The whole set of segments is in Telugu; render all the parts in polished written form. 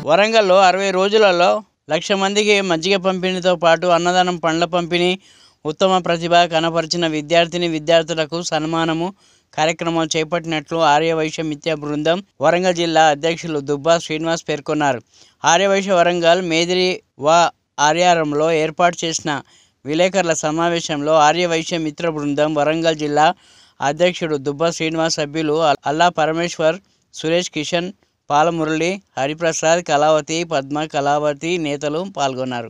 వరంగల్లో 60 రోజులలో 1,00,000 మందికి మజ్జిగ పంపిణీతో పాటు అన్నదానం, పండ్ల పంపిణీ, ఉత్తమ ప్రతిభ కనపరిచిన విద్యార్థులకు సన్మానము కార్యక్రమాలు చేపట్టినట్లు ఆర్యవైశ్య మిత్ర బృందం వరంగల్ జిల్లా అధ్యక్షులు దుబ్బా శ్రీనివాస్ పేర్కొన్నారు. ఆర్యవైశ్య వరంగల్ మేదిరి ఆర్యారంలో ఏర్పాటు చేసిన విలేకరుల సమావేశంలో ఆర్యవైశ్య మిత్ర బృందం వరంగల్ జిల్లా అధ్యక్షుడు దుబ్బా శ్రీనివాస్, సభ్యులు అల్లా పరమేశ్వర్, సురేష్, కిషన్, పాలమురళి, హరిప్రసాద్, కళావతి, పద్మ, కళావతి నేతలు పాల్గొన్నారు.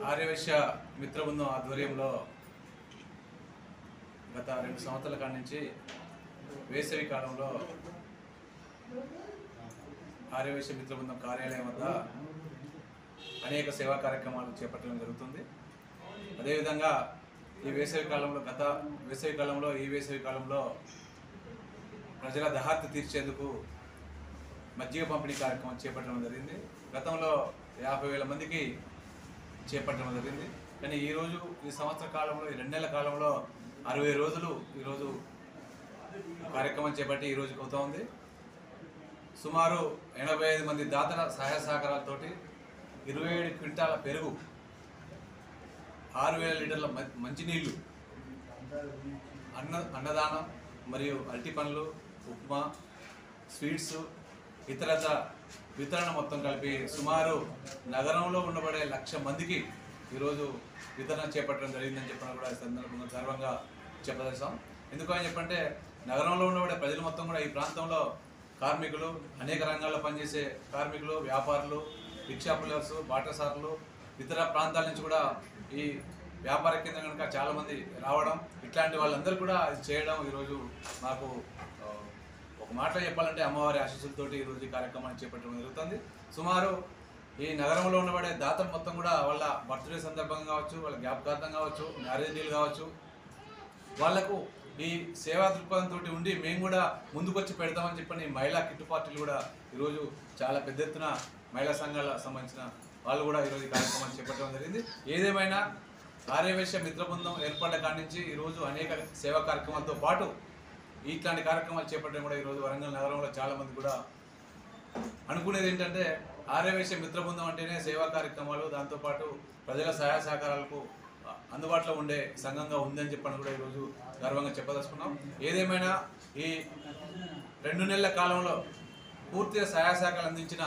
ఆర్యవైశ్య మిత్ర బృందం ఆధ్వర్యంలో గత 2 సంవత్సరాల కాడి నుంచి వేసవి కాలంలో ఆర్యవైశ్య మిత్ర బృందం కార్యాలయం వద్ద అనేక సేవా కార్యక్రమాలు చేపట్టడం జరుగుతుంది. అదేవిధంగా ఈ వేసవి కాలంలో ప్రజల దహార్తి తీర్చేందుకు మజ్జిగ పంపిణీ కార్యక్రమం చేపట్టడం జరిగింది. గతంలో 50,000 మందికి చేపట్టడం జరిగింది. కానీ ఈరోజు ఈ సంవత్సర కాలంలో, ఈ 2 నెలల కాలంలో 60 రోజులు ఈరోజు కార్యక్రమం చేపట్టి ఈరోజుకి అవుతా ఉంది. సుమారు 85 మంది దాతల సహాయ సహకారాలతోటి 27 క్వింటాల పెరుగు, 6,000 లీటర్ల మంచినీళ్ళు, అన్నదానం మరియు అరటి పండ్లు, ఉప్మా, స్వీట్స్, ఇతరత వితరణ మొత్తం కలిపి సుమారు నగరంలో ఉండబడే 1,00,000 మందికి ఈరోజు వితరణ చేపట్టడం జరిగిందని చెప్పడం కూడా ఈ సందర్భంగా గర్వంగా చెప్పదలిచాం. ఎందుకని చెప్పంటే నగరంలో ఉండబడే ప్రజలు మొత్తం కూడా ఈ ప్రాంతంలో కార్మికులు, అనేక రంగాల్లో పనిచేసే కార్మికులు, వ్యాపారులు, రిక్షా పుల్లర్స్, బాటసార్లు, ఇతర ప్రాంతాల నుంచి కూడా ఈ వ్యాపార కేంద్రం కనుక చాలామంది రావడం, ఇట్లాంటి వాళ్ళందరూ కూడా ఇది చేయడం ఈరోజు మాకు ఒక మాటలో చెప్పాలంటే అమ్మవారి ఆశీస్సులతోటి ఈరోజు ఈ కార్యక్రమాన్ని చేపట్టడం జరుగుతుంది. సుమారు ఈ నగరంలో ఉండబడే దాతలు మొత్తం కూడా వాళ్ళ బర్త్డే సందర్భంగా కావచ్చు, వాళ్ళ జ్ఞాపకార్థం కావచ్చు, మ్యారేజ్ డేలు కావచ్చు, వాళ్లకు ఈ సేవా దృక్పథంతో ఉండి మేము కూడా ముందుకొచ్చి పెడతామని చెప్పని మహిళా కిట్టు పార్టీలు కూడా ఈరోజు చాలా పెద్ద ఎత్తున మహిళా సంఘాలకు సంబంధించిన వాళ్ళు కూడా ఈరోజు ఈ కార్యక్రమాన్ని చేపట్టడం జరిగింది. ఏదేమైనా ఆర్యవైశ్య మిత్ర బృందం ఏర్పడ్డ కాడి నుంచి ఈరోజు అనేక సేవా కార్యక్రమాలతో పాటు ఇట్లాంటి కార్యక్రమాలు చేపట్టడం కూడా ఈరోజు వరంగల్ నగరంలో చాలామంది కూడా అనుకునేది ఏంటంటే ఆర్యవైశ్య మిత్ర బృందం అంటేనే సేవా కార్యక్రమాలు, దాంతోపాటు ప్రజల సహాయ సహకారాలకు అందుబాటులో ఉండే సంఘంగా ఉందని చెప్పని కూడా ఈరోజు గర్వంగా చెప్పదలుచుకున్నాం. ఏదేమైనా ఈ 2 నెలల కాలంలో పూర్తిగా సహాయ సహకారాలు అందించిన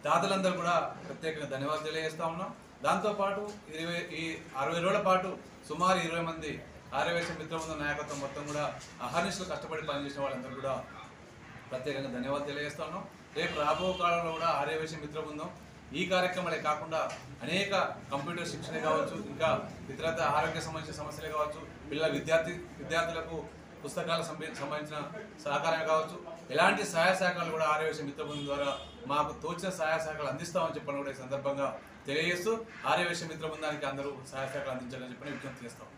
దాతలందరూ కూడా ప్రత్యేకంగా ధన్యవాదాలు తెలియజేస్తూ ఉన్నాం. దాంతోపాటు ఈ 60 రోజుల పాటు సుమారు 20 మంది ఆర్యవైశ్య మిత్ర బృందం నాయకత్వం మొత్తం కూడా అహర్నిశలు కష్టపడి పనిచేసిన వాళ్ళందరూ కూడా ప్రత్యేకంగా ధన్యవాదాలు తెలియజేస్తా ఉన్నాం. రేపు రాబో కాలంలో కూడా ఆర్యవైశ్య మిత్ర బృందం ఈ కార్యక్రమాలే కాకుండా అనేక కంప్యూటర్ శిక్షణ కావచ్చు, ఇంకా ఇతరత ఆరోగ్య సంబంధించిన సమస్యలే కావచ్చు, విద్యార్థులకు పుస్తకాలకు సంబంధించిన సహకారం కావచ్చు, ఎలాంటి సహాయ సహకారాలు కూడా ఆర్యవైశ్య మిత్ర బృందం ద్వారా మాకు తోచిన సహాయ సహకారాలు అందిస్తామని చెప్పని కూడా ఈ సందర్భంగా తెలియజేస్తూ ఆర్యవైశ్య మిత్ర బృందానికి అందరూ సహాయ సహకారాలు అందించాలని చెప్పని విజ్ఞప్తి చేస్తాం.